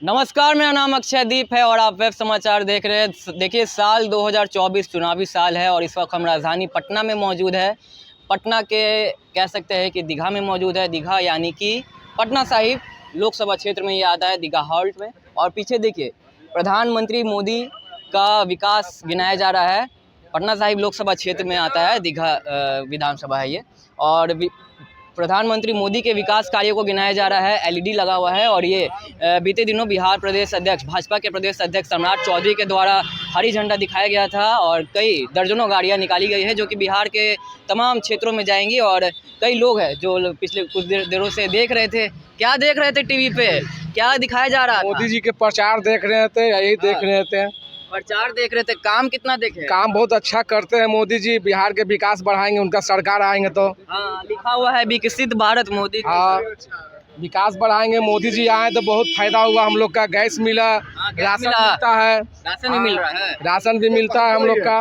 नमस्कार, मेरा नाम अक्षयदीप है और आप वेब समाचार देख रहे हैं। देखिए, साल 2024 चुनावी साल है और इस वक्त हम राजधानी पटना में मौजूद है। पटना के कह सकते हैं कि दीघा में मौजूद है। दीघा यानी कि पटना साहिब लोकसभा क्षेत्र में ये आता है, दीघा हॉल्ट में। और पीछे देखिए, प्रधानमंत्री मोदी का विकास गिनाया जा रहा है। पटना साहिब लोकसभा क्षेत्र में आता है, दीघा विधानसभा है ये। और प्रधानमंत्री मोदी के विकास कार्यों को गिनाया जा रहा है। एलईडी लगा हुआ है और ये बीते दिनों बिहार प्रदेश अध्यक्ष, भाजपा के प्रदेश अध्यक्ष सम्राट चौधरी के द्वारा हरी झंडा दिखाया गया था और कई दर्जनों गाड़ियां निकाली गई है जो कि बिहार के तमाम क्षेत्रों में जाएंगी। और कई लोग हैं जो पिछले कुछ देरों से देख रहे थे। क्या देख रहे थे टीवी पे, क्या दिखाया जा रहा था? मोदी जी के प्रचार देख रहे थे, यही देख रहे थे। प्रचार देख रहे थे। काम कितना देखे? काम बहुत अच्छा करते हैं मोदी जी। बिहार के विकास बढ़ाएंगे, उनका सरकार आएंगे तो। हाँ, लिखा हुआ है विकसित भारत मोदी। हाँ, विकास बढ़ाएंगे। मोदी जी आए तो बहुत फायदा हुआ हम लोग का। गैस मिला, राशन मिलता है, राशन भी मिल रहा है। राशन भी मिलता है हम लोग का।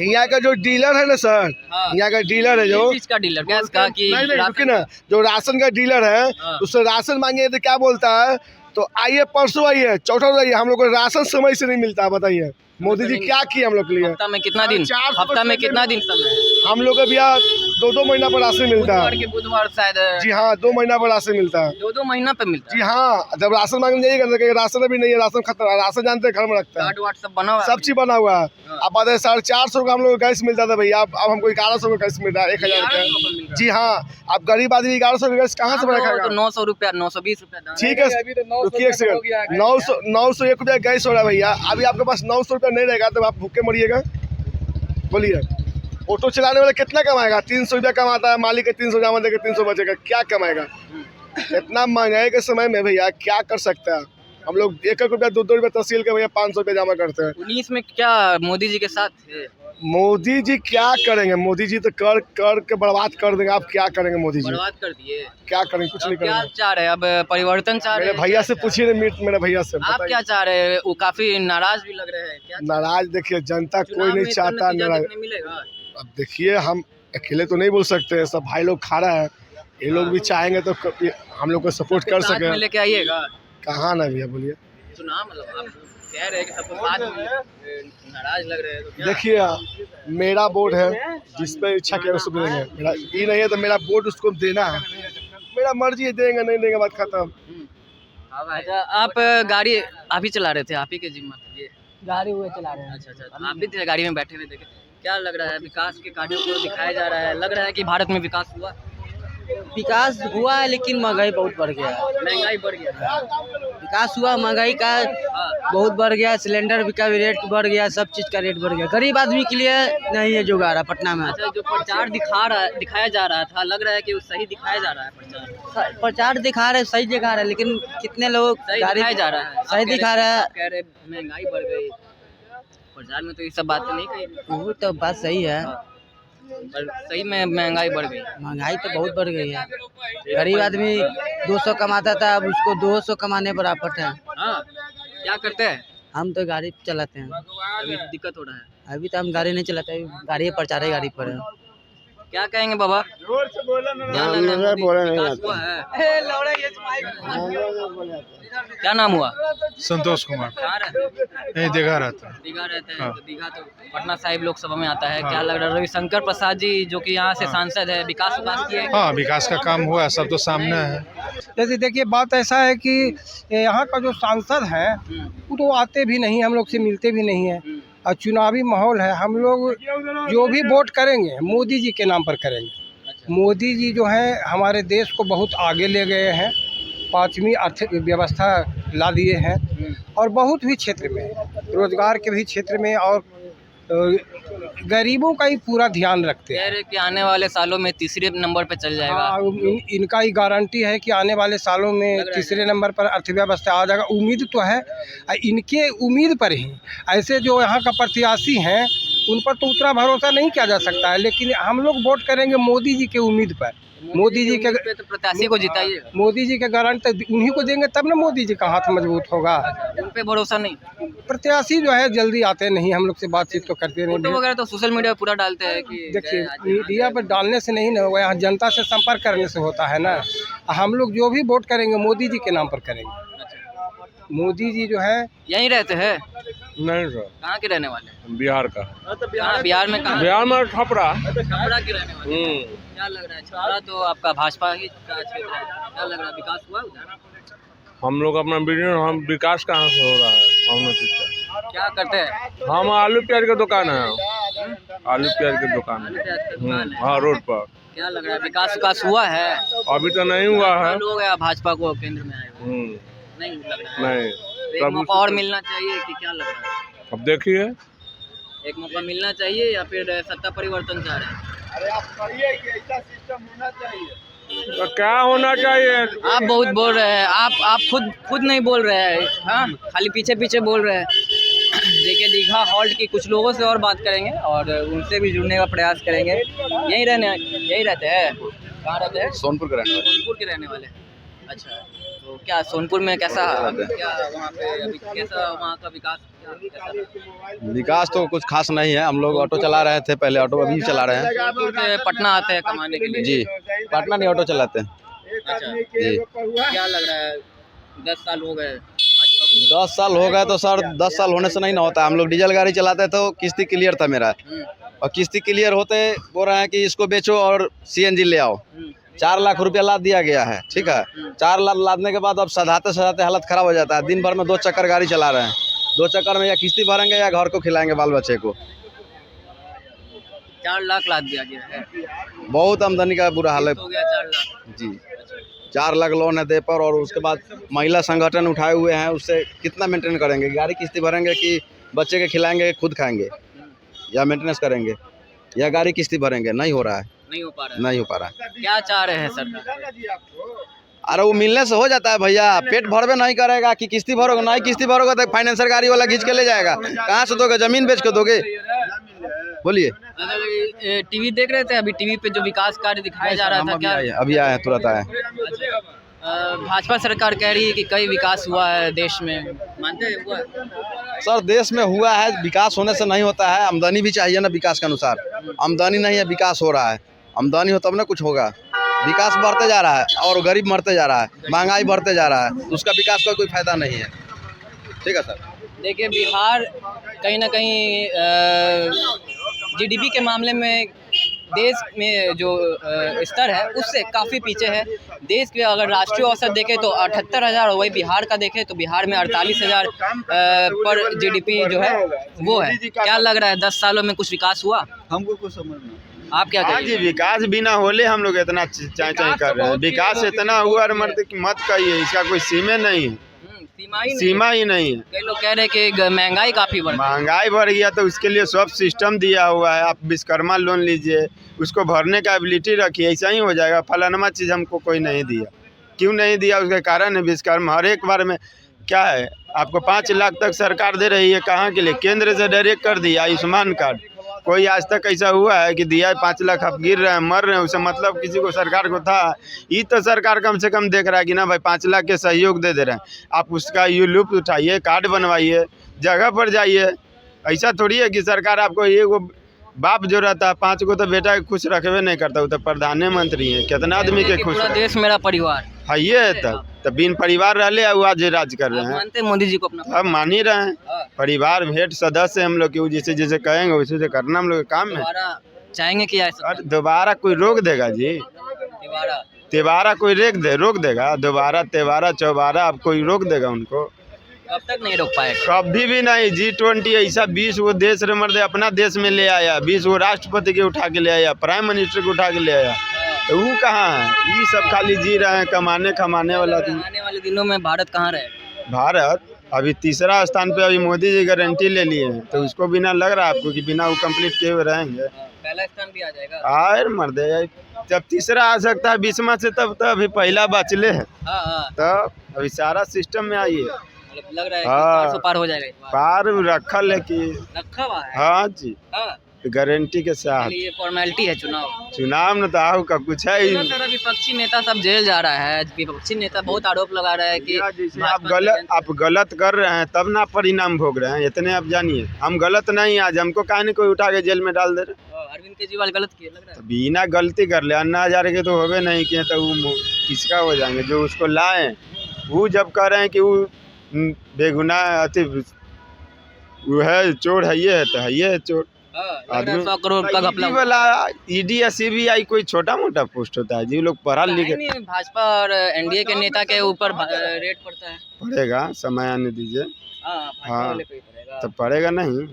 यहाँ का जो डीलर है ना सर, यहाँ का डीलर है जो किस चीज का डीलर? गैस का कि नहीं रुकिए ना, जो राशन का डीलर है उससे राशन मांगे तो क्या बोलता है, तो आइए परसों आइए, चौथा आइए। हम लोग को राशन समय से नहीं मिलता है। बताइए मोदी जी क्या किए हम लोग के लिए? हफ्ता में कितना दिन समय है? हम लोग को भैया 2-2 महीना पर राशन मिलता है। बुधवार शायद। जी हाँ, 2 महीना पर राशन मिलता है। 2-2 महीना पे मिलता है। जी हाँ, जब राशन मांगने जाइएगा ना, राशन अभी नहीं है, राशन खत्म। राशन जानते हैं घर में रखता है, कार्ड वार्ड सब बना हुआ है। सब चीज बना हुआ है। अब बात है 450 का हम लोग गैस मिलता था भैया, अब हमको 1100 का गैस मिल रहा है, 1000 का। जी हाँ, अब गरीब आदमी 1100 का गैस कहाँ से बना खाएगा? 900 रुपया, 920 रुपया। ठीक है, रुकिए एक सेकंड। 901 रुपया गैस हो रहा है भैया। अभी आपके पास 900 रुपया नहीं रहेगा तो आप भूखे मरिएगा? बोलिए, ऑटो चलाने वाला कितना कमाएगा? 300 रुपया कमाता है, मालिक के 300 जमा देकर 300 बचेगा, क्या कमाएगा? इतना महंगाई के समय में भैया क्या कर सकता है? हम लोग 1-1 रुपया 2-2 रुपया तहसील के भैया 500 रुपया जमा करते हैं। 19 में क्या मोदी जी के साथ थे? मोदी जी क्या करेंगे? मोदी जी तो कर के बर्बाद कर देंगे। आप क्या करेंगे? मोदी जी बर्बाद कर दिए। क्या करेंगे? कुछ नहीं क्या करेंगे। चाह रहे हैं? अब परिवर्तन चाह रहे मेरे हैं? भैया से पूछिए ना, मेरे भैया से आप क्या चाह रहे हैं? वो काफी नाराज भी लग रहे हैं। क्या नाराज? देखिए, जनता कोई नहीं चाहता नाराज। मिलेगा? अब देखिए, हम अकेले तो नहीं बोल सकते, सब भाई लोग खड़ा है। ये लोग भी चाहेंगे तो हम लोग को सपोर्ट कर सके। लेके आइएगा। कहाँ ना भैया, बोलिए। चुनाव मतलब आप कह रहे हैं कि सबको साथ में, नाराज लग रहे हैं तो क्या? देखिए, मेरा वोट है, जिस पे इच्छा करे उसको देंगे। मेरा ये नहीं है तो मेरा वोट उसको देना है। मेरा मर्जी है, देंगे नहीं देंगे, बात खत्म। अच्छा, आप गाड़ी आप ही चला रहे थे? आप ही के जिम्मा थी ये गाड़ी हुए चला रहे हैं। अच्छा, आप भी थे गाड़ी में बैठे हुए थे। क्या लग रहा है? विकास के कार्यों को दिखाया जा रहा है, लग रहा है कि भारत में विकास हुआ? विकास हुआ है लेकिन महंगाई बहुत बढ़ गया है। महंगाई बढ़ गया है। विकास हुआ, महंगाई का बहुत बढ़ गया। सिलेंडर का भी रेट बढ़ गया, सब चीज़ का रेट बढ़ गया। गरीब आदमी के लिए नहीं है जो गाड़ा पटना में। अच्छा, जो प्रचार दिखाया जा रहा था, लग रहा है कि वो सही दिखाया जा रहा है? प्रचार दिखा रहे, सही दिखा रहे, लेकिन कितने लोग सही दिखाया जा रहा है? सही दिखा रहा है। कह रहे महंगाई बढ़ गई, प्रचार में तो ये सब बातें नहीं कही। वो तो बात सही है, पर सही में महंगाई बढ़ गई। महंगाई तो बहुत बढ़ गई है। गरीब आदमी 200 कमाता था, अब उसको 200 कमाने पर आफत है। हाँ, क्या करते हैं? हम तो गाड़ी चलाते हैं। अभी दिक्कत हो रहा है। अभी तो हम गाड़ी नहीं चलाते, गाड़ी है, प्रचार है गाड़ी पर है। क्या कहेंगे बाबा? क्या नाम हुआ? संतोष कुमार। कहाँ रहते हैं? यही दीघा रहता है। दीघा रहते हैं। हाँ। तो दीघा तो पटना साहिब लोकसभा में आता है। क्या लग रहा है? रविशंकर प्रसाद जी जो कि यहाँ से सांसद है, विकास किए? हाँ, विकास का काम हुआ, सब तो सामने है। जैसे देखिए, बात ऐसा है कि यहाँ का जो सांसद है वो तो आते भी नहीं, हम लोग से मिलते भी नहीं है। और चुनावी माहौल है, हम लोग जो भी वोट करेंगे मोदी जी के नाम पर करेंगे। मोदी जी जो है हमारे देश को बहुत आगे ले गए हैं, 5वीं अर्थव्यवस्था ला दिए हैं और बहुत भी क्षेत्र में, रोजगार के भी क्षेत्र में, और गरीबों का ही पूरा ध्यान रखते हैं। कह रहे कि आने वाले सालों में तीसरे नंबर पे चल जाएगा। हाँ, इनका ही गारंटी है कि आने वाले सालों में तीसरे नंबर पर अर्थव्यवस्था आ जाएगा। उम्मीद तो है, इनके उम्मीद पर ही ऐसे जो यहाँ का प्रत्याशी हैं उन पर तो उतना भरोसा नहीं किया जा सकता है, लेकिन हम लोग वोट करेंगे मोदी जी के उम्मीद पर। मोदी जी के तो प्रत्याशी को जिताइए। मोदी जी के गारंटी उन्हीं को देंगे, तब ना मोदी जी का हाथ मजबूत होगा। उन पे भरोसा नहीं? प्रत्याशी जो है जल्दी आते नहीं, हम लोग से बातचीत तो करते फोटो नहीं। वगैरह तो सोशल मीडिया पे पूरा डालते हैं कि देखिए, मीडिया पर डालने से नहीं ना होगा, यहाँ जनता से संपर्क करने से होता है ना। हम लोग जो भी वोट करेंगे मोदी जी के नाम पर करेंगे। मोदी जी जो है यहीं रहते हैं? नहीं सर, कहाँ के रहने वाले हैं? बिहार का। कहाँ बिहार में कहाँ? बिहार में छपरा। छपरा के रहने वाले हैं। क्या लग रहा है छपरा तो आपका भाजपा ही का क्षेत्र है, क्या लग रहा है विकास हुआ उधर? हम लोग अपना बिजनेस, हम विकास कहाँ से हो रहा है? हम लोग तो- क्या करते हैं? हम आलू प्याज की दुकान है, आलू प्याज की दुकान आलू है। प्याज का दुकान है। हाँ, रोड पर। क्या लग रहा है विकास हुआ है? अभी तो नहीं हुआ है। साल हो गया भाजपा को केंद्र में आए हुए। हम्म, नहीं लग रहा है? नहीं। तो एक तब मौका और मिलना चाहिए कि क्या लग रहा है? अब देखिए, एक मौका मिलना चाहिए या फिर सत्ता परिवर्तन चाह रहे हैं? तो क्या होना चाहिए? आप बहुत बोल रहे हैं, आप खुद नहीं बोल रहे हैं, हाँ खाली पीछे पीछे बोल रहे हैं। देखिए दीघा हॉल्ट की कुछ लोगों से और बात करेंगे और उनसे भी जुड़ने का प्रयास करेंगे। यहीं रहते हैं? कहाँ रहते हैं? सोनपुर के रहने वाले। सोनपुर के रहने वाले। अच्छा, तो क्या सोनपुर में कैसा क्या वहाँ पे अभी कैसा वहाँ का विकास कैसा? विकास तो कुछ खास नहीं है। हम लोग ऑटो चला रहे थे पहले, ऑटो अभी भी चला रहे हैं। सोनपुर से पटना आते हैं कमाने के लिए? जी, पटना नहीं, ऑटो चलाते हैं। अच्छा, जी। क्या लग रहा है 10 साल हो गए भाजपा को? 10 साल हो गए तो सर 10 साल होने से नहीं ना होता। हम लोग डीजल गाड़ी चलाते तो किस्ती क्लियर था मेरा, और किस्ती क्लियर होते बोल रहे हैं कि इसको बेचो और सीएनजी ले आओ। 4 लाख रुपया लाद दिया गया है, ठीक है। 4 लाख लादने के बाद अब सधाते सधाते हालत खराब हो जाता है। दिन भर में 2 चक्कर गाड़ी चला रहे हैं। 2 चक्कर में या किस्ती भरेंगे या घर को खिलाएंगे बाल बच्चे को। 4 लाख लाद दिया गया है, बहुत आमदनी का बुरा हाल है हो गया 4 लाख। जी। 4 लाख लोन है दे पर, और उसके बाद महिला संगठन उठाए हुए हैं, उससे कितना मेंटेन करेंगे? गाड़ी किस्ती भरेंगे कि बच्चे के खिलाएंगे, खुद खाएंगे, या मेंटेनेंस करेंगे, या गाड़ी किस्ती भरेंगे? नहीं हो रहा है, नहीं हो पा रहा है। नहीं हो पा रहा है। क्या चाह रहे हैं सरकार? अरे वो मिलने से हो जाता है भैया। पेट भरबे नहीं करेगा कि किस्ती भरोगे, नहीं किस्ती भरोगे तो फाइनेंसर गाड़ी वाला खींच के ले जाएगा। कहाँ से दोगे? जमीन बेच के दोगे? बोलिए। अगर टीवी देख रहे थे, अभी टीवी पे जो विकास कार्य दिखाया जा रहा था, क्या अभी आए हैं, तुरंत आए। भाजपा सरकार कह रही है कि कई विकास हुआ है देश में, मानते हैं हुआ है? सर देश में हुआ है, विकास होने से नहीं होता है। आमदनी भी चाहिए ना विकास के अनुसार। आमदनी नहीं है, विकास हो रहा है। आमदनी हो तब ना कुछ होगा। विकास बढ़ते जा रहा है और गरीब मरते जा रहा है, महंगाई बढ़ते जा रहा है, उसका विकास का कोई फायदा नहीं है। ठीक है सर। देखिए बिहार कहीं ना कहीं जीडीपी के मामले में देश में जो स्तर है उससे काफ़ी पीछे है। देश के अगर राष्ट्रीय औसत देखें तो 78,000, वही बिहार का देखें तो बिहार में 48,000 पर जीडीपी जो है वो है। क्या लग रहा है 10 सालों में कुछ विकास हुआ? हमको कुछ समझ में आप क्या हाँ जी, कहेंगे? विकास बिना होले हम लोग इतना चाय कर रहे हैं। विकास इतना हुआ और मर्द की मत कहिए, इसका कोई सीमा नहीं है, सीमा ही नहीं है। कई लोग कह रहे हैं कि महंगाई काफ़ी बढ़ गई। महंगाई बढ़ गया तो उसके लिए सब सिस्टम दिया हुआ है। आप विश्वकर्मा लोन लीजिए, उसको भरने का एबिलिटी रखिए, ऐसा ही हो जाएगा। फलाना चीज़ हमको कोई नहीं दिया, क्यों नहीं दिया? उसका कारण है विश्वकर्मा। हर एक बार में क्या है, आपको 5 लाख तक सरकार दे रही है, कहाँ के लिए? केंद्र से डायरेक्ट कर दिया आयुष्मान कार्ड। कोई आज तक ऐसा हुआ है कि दिया है 5 लाख, आप गिर रहे हैं, मर रहे हैं, उससे मतलब किसी को सरकार को था? ये तो सरकार कम से कम देख रहा है कि ना भाई 5 लाख के सहयोग दे रहे हैं। आप उसका ये लुप्त उठाइए, कार्ड बनवाइए, जगह पर जाइए। ऐसा थोड़ी है कि सरकार आपको ये वो बाप जो रहता है 5 को तो बेटा खुश रखबे नहीं करता, वो तो प्रधानमंत्री है। कितना आदमी के खुश पूरा देश मेरा परिवार है ये तब बिन परिवार रहले आज राज कर रहे हैं। मानते हैं मोदी जी को अपना? अब मान ही रहे हैं, परिवार हेड सदस्य हम लोग की, जैसे जैसे कहेंगे वैसे वैसे करना हम लोग का काम है। दोबारा चाहेंगे कि ऐसा? और दोबारा कोई रोक देगा जी? दोबारा तिबारा कोई रोक देगा? दोबारा तिबारा चौबारा अब कोई रोक देगा उनको? कब तक नहीं रोक पाएगा? कभी भी नहीं। G20 ऐसा 20 वो देश रे मर्दे अपना देश में ले आया, 20 वो राष्ट्रपति के उठा के ले आया, प्राइम मिनिस्टर को उठा के ले आया। तो वो कहाँ है? ये सब खाली जी रहे हैं खमाने वाला दिन। आने वाले दिनों में भारत कहाँ रहेगा? भारत अभी तीसरा स्थान पे अभी मोदी जी गारंटी ले लिए हैं, तो उसको बिना लग रहा है आपको कि बिना वो कंप्लीट किए हुए रहेंगे? पहला स्थान भी आ जाएगा। आयर मर्दे जब तीसरा आ सकता है 20वां से, तब तो अभी पहला बचले है। हाँ, तब अभी सारा सिस्टम में आइए, मतलब लग रहा है कि हाँ। 400 पार हो जाएगा इस बार। पार रखल है कि रखा हुआ है। हाँ जी, हाँ, गारंटी के साथ। ये फॉर्मेलिटी है चुनाव। चुनाव न तो आओ का कुछ है ही। तरह विपक्षी नेता सब जेल जा रहा है। विपक्षी नेता बहुत आरोप लगा रहा है कि जैसे आप गलत कर रहे हैं तब ना परिणाम भोग रहे हैं, इतने आप जानिए। हम गलत नहीं, आज हमको कहा नहीं कोई उठा के जेल में डाल दे रहे। अरविंद केजरीवाल गलत किए लग रहा है। बिना गलती कर ले, अन्ना हजारे के तो होवे नहीं किए, तो वो किसका हो जाएंगे? जो उसको लाए वो जब कह रहे हैं कि वो बेगुनाह अति वो है, चोर है, ये है तो है, ये है चोर। लग रहा है 100 करोड़ का घपला ईडी वाला, ईडी या सीबीआई कोई छोटा मोटा पोस्ट होता है जी, लोग पढ़ा लिखे। नहीं, भाजपा और एनडीए के नेता के ऊपर रेट पड़ता है। पड़ेगा, समय आने दीजिए। भाजपा हाँ। वाले पे ही पड़ेगा। तो पड़ेगा नहीं,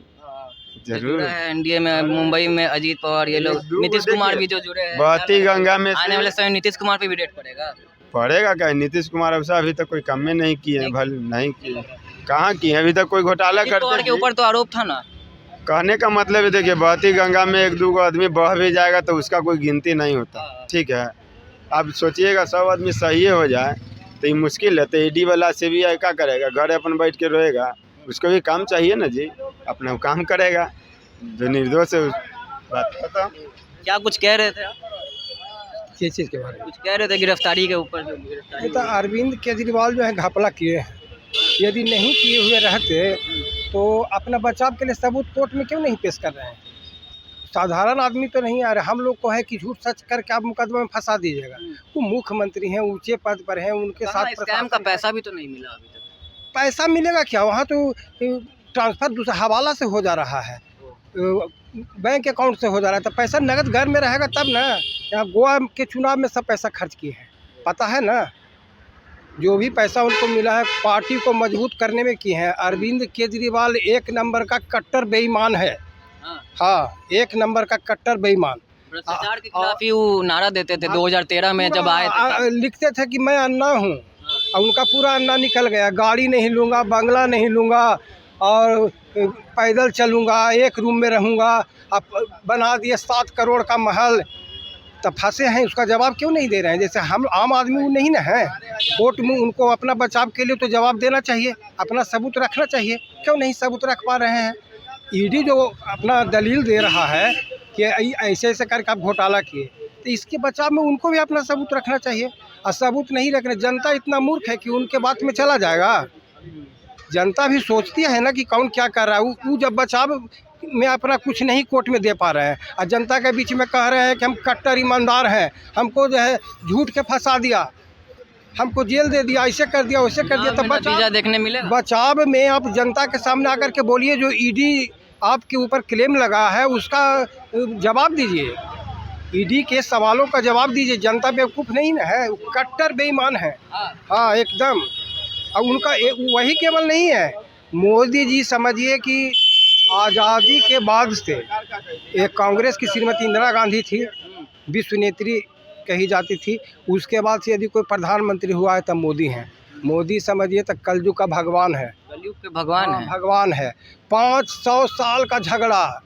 जरूर। एनडीए में मुंबई में अजीत पवार ये लोग, नीतीश कुमार भी जो जुड़े हैं, बहती गंगा में आने वाले समय नीतीश कुमार पे भी रेट पड़ेगा। पड़ेगा क्या? नीतीश कुमार अभी तक कोई काम में नहीं किए हैं, भले नहीं किए, कहाँ किए हैं अभी तक? कोई घोटाला करते के ऊपर तो आरोप था ना। कहने का मतलब है, देखिए बहती गंगा में 1-2 आदमी बह भी जाएगा तो उसका कोई गिनती नहीं होता, ठीक है। अब सोचिएगा 100 आदमी सही हो जाए तो ये मुश्किल है। तो ईडी वाला सीबीआई क्या करेगा? घर अपन बैठ के रहेगा? उसको भी काम चाहिए ना जी, अपना काम करेगा। जो निर्दोष है बात खत्म। क्या कुछ कह रहे थे आप? किस चीज़ के बारे में? कुछ कह रहे थे गिरफ्तारी के ऊपर, जो गिरफ्तारी। तो अरविंद केजरीवाल जो है घपला किए हैं, यदि नहीं किए हुए रहते तो अपना बचाव के लिए सबूत कोर्ट में क्यों नहीं पेश कर रहे हैं? साधारण आदमी तो नहीं आ रहे। हम लोग को है कि झूठ सच करके आप मुकदमे में फंसा दीजिएगा। वो मुख्यमंत्री हैं, ऊंचे पद पर हैं, उनके साथ स्कैम का पैसा भी तो नहीं मिला अभी तक। पैसा मिलेगा क्या? वहाँ तो ट्रांसफर दूसरा हवाला से हो जा रहा है, बैंक अकाउंट से हो जा रहा है। तो पैसा नगद घर में रहेगा तब ना। यहाँ गोवा के चुनाव में सब पैसा खर्च किए हैं, पता है ना। जो भी पैसा उनको मिला है पार्टी को मजबूत करने में किए हैं। अरविंद केजरीवाल 1 नंबर का कट्टर बेईमान है। हाँ, 1 नंबर का कट्टर बेईमान। भ्रष्टाचार के खिलाफ ही वो नारा देते थे 2013 में जब आए थे। लिखते थे कि मैं अन्ना हूँ, और उनका पूरा अन्ना निकल गया। गाड़ी नहीं लूँगा, बंगला नहीं लूँगा, और पैदल चलूँगा, 1 रूम में रहूँगा। अब बना दिए 7 करोड़ का महल। तब फंसे हैं, उसका जवाब क्यों नहीं दे रहे हैं? जैसे हम आम आदमी वो नहीं ना है। कोर्ट में उनको अपना बचाव के लिए तो जवाब देना चाहिए, अपना सबूत रखना चाहिए। क्यों नहीं सबूत रख पा रहे हैं? ईडी जो अपना दलील दे रहा है कि ऐसे ऐसे करके आप घोटाला किए, तो इसके बचाव में उनको भी अपना सबूत रखना चाहिए। और सबूत नहीं रखने, जनता इतना मूर्ख है कि उनके बात में चला जाएगा। जनता भी सोचती है ना कि कौन क्या कर रहा है। वो जब बचाव में अपना कुछ नहीं कोर्ट में दे पा रहे हैं, और जनता के बीच में कह रहे हैं कि हम कट्टर ईमानदार हैं, हमको जो है झूठ के फंसा दिया, हमको जेल दे दिया, ऐसे कर दिया, वैसे कर दिया। तो नतीजा देखने मिलेगा। बचाव में आप जनता के सामने आकर के बोलिए, जो ईडी आपके ऊपर क्लेम लगा है उसका जवाब दीजिए। ईडी के सवालों का जवाब दीजिए। जनता बेवकूफ़ नहीं ना है, कट्टर बेईमान है। हाँ, एकदम। और उनका वही केवल नहीं है, मोदी जी समझिए कि आज़ादी के बाद से एक कांग्रेस की श्रीमती इंदिरा गांधी थी, विश्व नेत्री कही जाती थी। उसके बाद से यदि कोई प्रधानमंत्री हुआ है तब मोदी हैं। मोदी समझिए तो कलयुग का भगवान है, कलयुग के भगवान है। भगवान है। 500 साल का झगड़ा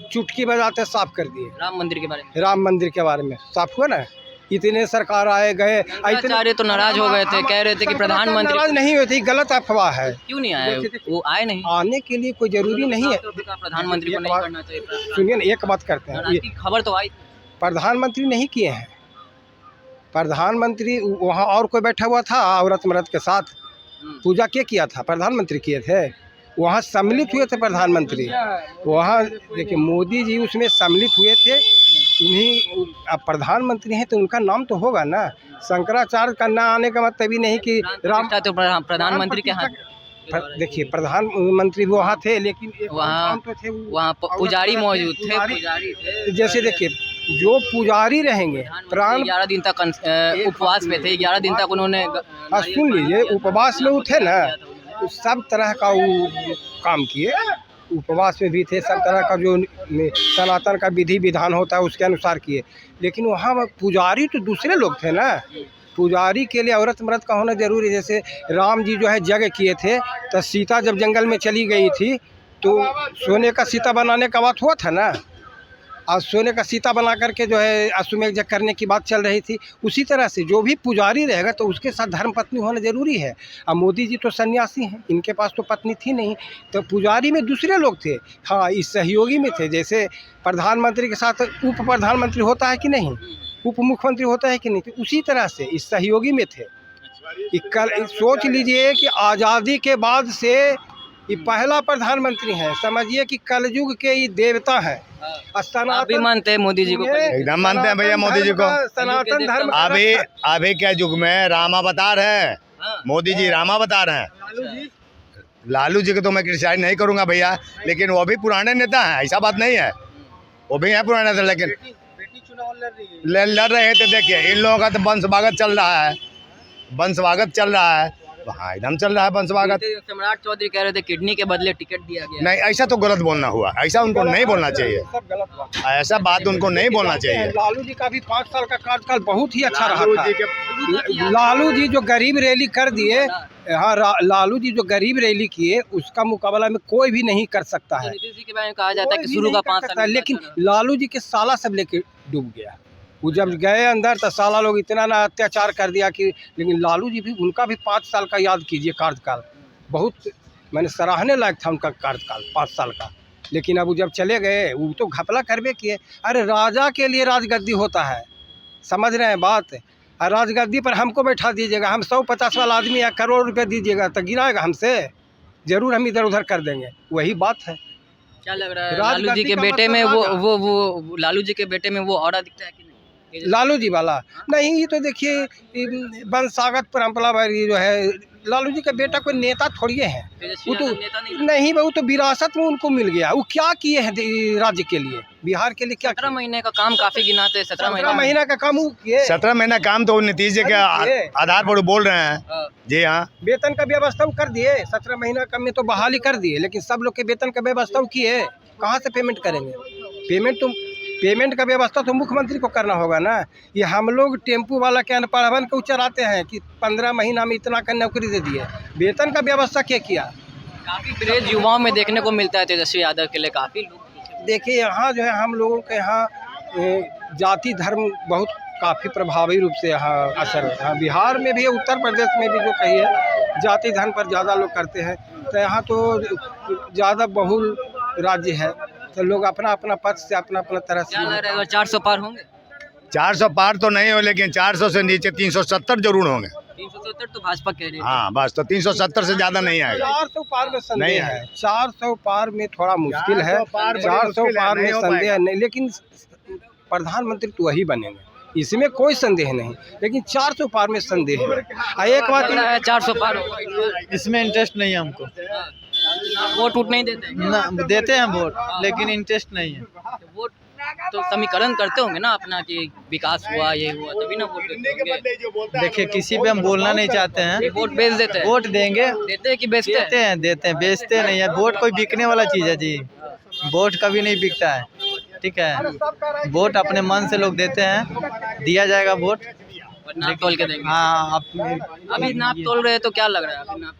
चुटकी बजाते साफ कर दिए। राम मंदिर के बारे में, राम मंदिर के बारे में साफ हुआ ना। इतने सरकार आए गए, आचार्य तो नाराज हो गए थे, कह रहे थे कि प्रधानमंत्री नाराज नहीं हुए थे, गलत अफवाह है। क्यों नहीं आए? वो आए नहीं। आने के लिए कोई जरूरी नहीं है। प्रधानमंत्री को नहीं करना चाहिए। सुनिए ना, एक बात करते हैं, ये खबर तो आई, प्रधानमंत्री नहीं किए हैं। प्रधानमंत्री वहाँ और कोई बैठा हुआ था औरत मर्द के साथ, पूजा क्या किया था? प्रधानमंत्री किए थे। वहाँ सम्मिलित हुए थे प्रधानमंत्री। वहाँ देखिए मोदी जी उसमें सम्मिलित हुए थे। उन्हीं अब प्रधानमंत्री हैं तो उनका नाम तो होगा ना। शंकराचार्य का ना आने का मतलब ही नहीं कि राम तो प्रधानमंत्री के हाथ। देखिए प्रधानमंत्री भी वहाँ थे, लेकिन वहाँ तो थे, वहाँ पुजारी मौजूद थे। पुजारी थे। जैसे देखिए जो पुजारी रहेंगे, प्राण 11 दिन तक उपवास में थे। 11 दिन तक उन्होंने सुन लीजिए, उपवास में वो थे ना, सब तरह का वो काम किए। उपवास में भी थे, सब तरह का जो सनातन का विधि विधान होता है उसके अनुसार किए। लेकिन वहाँ पुजारी तो दूसरे लोग थे ना। पुजारी के लिए औरत मर्द का होना जरूरी है। जैसे राम जी जो है यज्ञ किए थे, तो सीता जब जंगल में चली गई थी तो सोने का सीता बनाने का बात हुआ था ना। और सोने का सीता बना करके जो है अश्वमेध यज्ञ करने की बात चल रही थी। उसी तरह से जो भी पुजारी रहेगा तो उसके साथ धर्मपत्नी होना जरूरी है। अब मोदी जी तो सन्यासी हैं, इनके पास तो पत्नी थी नहीं, तो पुजारी में दूसरे लोग थे। हाँ, इस सहयोगी में थे। जैसे प्रधानमंत्री के साथ उप प्रधानमंत्री होता है कि नहीं, उप मुख्यमंत्री होता है कि नहीं, तो उसी तरह से इस सहयोगी में थे। सोच लीजिए कि आज़ादी के बाद से ये पहला प्रधानमंत्री है। समझिए कि कलयुग के ये देवता हैं। आप भी मानते हैं मोदी जी को? एकदम मानते हैं भैया मोदी जी को। सनातन धर्म अभी के युग में राम अवतार है, हाँ। मोदी जी रामा बता रहे हैं। लालू जी को तो मैं क्रिटिसाइज नहीं करूंगा भैया, लेकिन वो भी पुराने नेता हैं, ऐसा बात नहीं है, वो भी हैं पुराने नेता, लेकिन लड़ रहे हैं। तो देखिए इन लोगों का तो वंशवागत चल रहा है, वंशवागत चल रहा है, हाँ एकदम चल रहा है वंशवागत। सम्राट चौधरी कह रहे थे किडनी के बदले टिकट दिया गया। नहीं, ऐसा तो गलत बोलना हुआ, ऐसा उनको नहीं बोलना चाहिए, सब गलत बात। ऐसा बात उनको नहीं बोलना चाहिए। लालू जी का भी 5 साल का कार्यकाल बहुत ही अच्छा रहा था। लालू जी जो गरीब रैली कर दिए, हाँ लालू जी जो गरीब रैली किए उसका मुकाबला में कोई भी नहीं कर सकता है। नीतीश जी के बारे में कहा जाता है कि शुरू का 5 साल, लेकिन लालू जी के साला सब लेके डूब गया। वो जब गए अंदर तो साला लोग इतना ना अत्याचार कर दिया कि, लेकिन लालू जी भी, उनका भी 5 साल का याद कीजिए कार्यकाल, बहुत मैंने सराहने लायक था उनका कार्यकाल 5 साल का। लेकिन अब वो जब चले गए वो तो घपला करबे किए। अरे राजा के लिए राजगद्दी होता है, समझ रहे हैं बात। और राजगद्दी पर हमको बैठा दीजिएगा, हम 150 वाला आदमी 1 करोड़ रुपये दीजिएगा तो गिराएगा हमसे, ज़रूर हम इधर उधर कर देंगे। वही बात है। क्या लग रहा है लालू जी के बेटे में वो लालू जी के बेटे में वो ऑरा दिखता है कि नहीं? लालू जी वाला नहीं, ये तो देखिए वंशागत परंपरा वाली जो है, लालू जी का बेटा कोई नेता थोड़ी है, वो तो नहीं, वो तो विरासत में उनको मिल गया। वो क्या किए हैं राज्य के लिए, बिहार के लिए क्या? 17 महीने का काम काफी गिनाते हैं। 17 महीना का काम वो किए। 17 महीना काम तो नीतीश जी के आधार पर बोल रहे हैं। जी हाँ, वेतन का व्यवस्था वो कर दिए, 17 महीना का में तो बहाली कर दिए, लेकिन सब लोग के वेतन का व्यवस्था वो किए। कहाँ से पेमेंट करेंगे? पेमेंट का व्यवस्था तो मुख्यमंत्री को करना होगा ना। ये हम लोग टेम्पू वाला के अनपढ़वन को चलाते हैं कि 15 महीना में इतना का नौकरी दे दिए, वेतन का व्यवस्था क्या किया? काफी क्रेज युवाओं में देखने को मिलता है तेजस्वी यादव के लिए। काफी लोग देखिए यहाँ जो है हम लोगों के यहाँ जाति धर्म बहुत काफ़ी प्रभावी रूप से यहाँ असर है। बिहार में भी, उत्तर प्रदेश में भी जो कही है जाति धर्म पर ज़्यादा लोग करते हैं। तो यहाँ तो ज़्यादा बहुल राज्य है, तो लोग अपना अपना पक्ष से अपना तरह से। 400 पार होंगे? 400 पार तो नहीं हो, लेकिन 400 से नीचे 370 जरूर होंगे। 370 तो भाजपा कह रही है। हाँ बस, तो 370 से ज्यादा नहीं आएगा। 400 पार में संदेह नहीं है, 400 पार में थोड़ा मुश्किल है, 400 पार में संदेह नहीं, लेकिन प्रधानमंत्री तो वही बनेंगे, इसमें कोई संदेह नहीं, लेकिन 400 पार में संदेह है। एक बात है 400 पार होगा, इसमें इंटरेस्ट नहीं है हमको। वोट उठ नहीं देते ना, देते हैं वोट, लेकिन इंटरेस्ट नहीं है। वोट तो समीकरण करते होंगे ना अपना कि विकास हुआ, ये हुआ, तभी ना वोट देते होंगे। देखिए किसी पे हम बोलना नहीं चाहते हैं, वोट बेच देते हैं। वोट देंगे, देते हैं कि बेचते हैं? देते हैं, बेचते नहीं है। वोट कोई बिकने वाला चीज़ है जी, वोट कभी नहीं बिकता है, ठीक है। वोट अपने मन से लोग देते हैं, दिया जाएगा वोट, नाप तोल के देंगे। हाँ, अभी नाप तोल रहे तो क्या लग रहा है?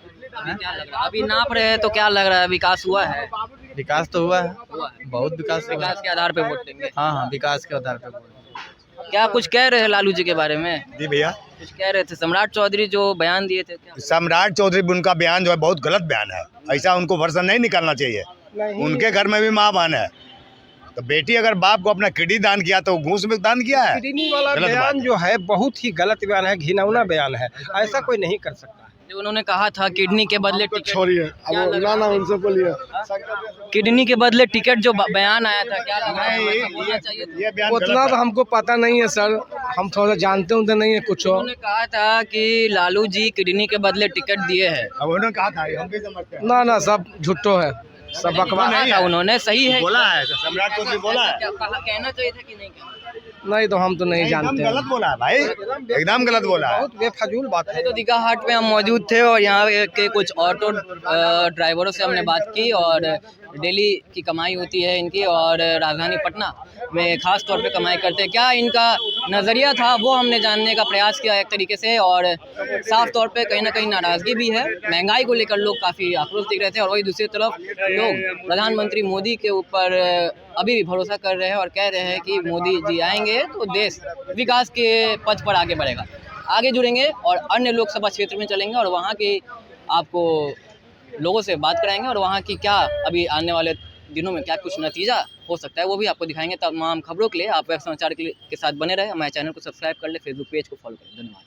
अभी नाप रहे हैं तो क्या लग रहा है? विकास हुआ है? विकास तो हुआ है, बहुत विकास हुआ है। विकास के आधार पे वोट देंगे? हाँ, विकास के आधार पे वोट। क्या कुछ कह रहे हैं लालू जी के बारे में? जी भैया, कुछ कह रहे थे सम्राट चौधरी जो बयान दिए थे, क्या? सम्राट चौधरी उनका बयान जो है बहुत गलत बयान है, ऐसा उनको वर्षन नहीं निकालना चाहिए। उनके घर में भी माँ बहन है, तो बेटी अगर बाप को अपना किडनी दान किया तो घूस में दान किया है। किडनी वाला बयान जो है बहुत ही गलत बयान है, घिनौना बयान है, ऐसा कोई नहीं कर सकता। उन्होंने कहा था किडनी के बदले टिकट, छोड़िए अब ना उनसे बोलिए। किडनी के बदले टिकट जो बयान आया था, क्या लगा बोलना चाहिए था? ये बयान उतना तो हमको पता नहीं है सर, हम थोड़ा जानते होते नहीं है कुछ। उन्होंने कहा था कि लालू जी किडनी के बदले टिकट दिए हैं। अब उन्होंने कहा था, हम भी समझते हैं। ना सब झूठो है, सब बकवास कहा था उन्होंने, सही है? बोला है सम्राट चौधरी, बोला है। क्या कहना चाहिए था कि नहीं कहना? नहीं, तो हम तो नहीं एकदम जानते। गलत बोला है भाई, एकदम गलत बोला है। बहुत बेफजूल बात है। तो दीघा हाट में हम मौजूद थे और यहाँ के कुछ ऑटो ड्राइवरों से हमने बात की, और डेली की कमाई होती है इनकी, और राजधानी पटना में खास तौर पे कमाई करते हैं। क्या इनका नज़रिया था वो हमने जानने का प्रयास किया एक तरीके से, और साफ तौर पे कहीं ना कहीं नाराज़गी भी है। महंगाई को लेकर लोग काफ़ी आक्रोश दिख रहे थे, और वही दूसरी तरफ लोग प्रधानमंत्री मोदी के ऊपर अभी भी भरोसा कर रहे हैं और कह रहे हैं कि मोदी जी आएंगे तो देश विकास के पथ पर आगे बढ़ेगा। आगे जुड़ेंगे और अन्य लोकसभा क्षेत्र में चलेंगे और वहाँ के आपको लोगों से बात कराएंगे, और वहाँ की क्या अभी आने वाले दिनों में क्या कुछ नतीजा हो सकता है वो भी आपको दिखाएंगे। तमाम खबरों के लिए आप वेब समाचार के साथ बने रहे। हमारे चैनल को सब्सक्राइब कर ले, फेसबुक पेज को फॉलो करें। धन्यवाद।